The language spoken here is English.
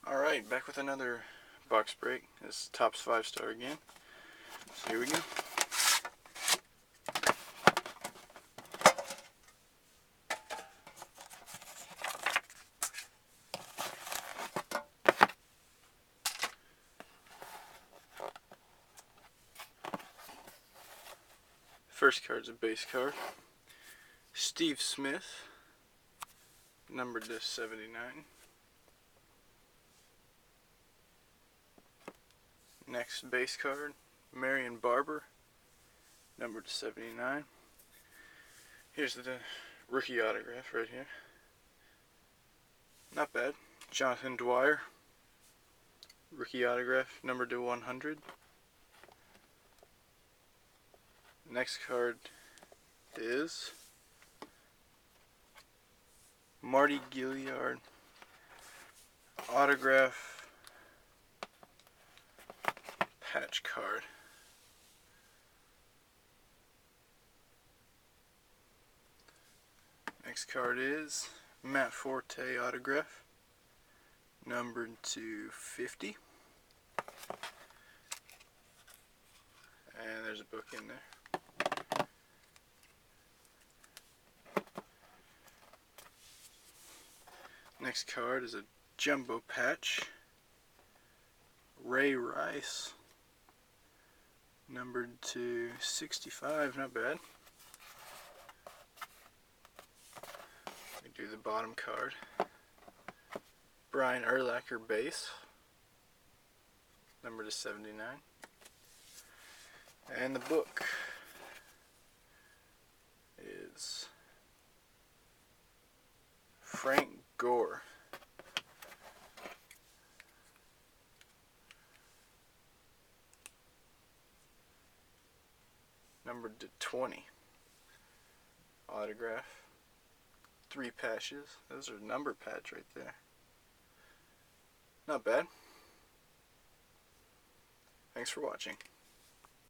Alright, back with another box break. This is Topps 5-star again. So here we go. First card's a base card. Steve Smith, numbered to 79. Next base card, Marion Barber, numbered to 79. Here's the rookie autograph right here. Not bad. Jonathan Dwyer, rookie autograph, numbered to 100. Next card is Marty Gilliard, autograph patch card. Next card is Matt Forte autograph, numbered to 50. And there's a book in there. Next card is a jumbo patch, Ray Rice, numbered to 65, not bad. We do the bottom card, Brian Urlacher base, numbered to 79. And the book is Frank Gore, numbered to 20. Autograph, 3 patches. Those are number pads right there. Not bad. Thanks for watching.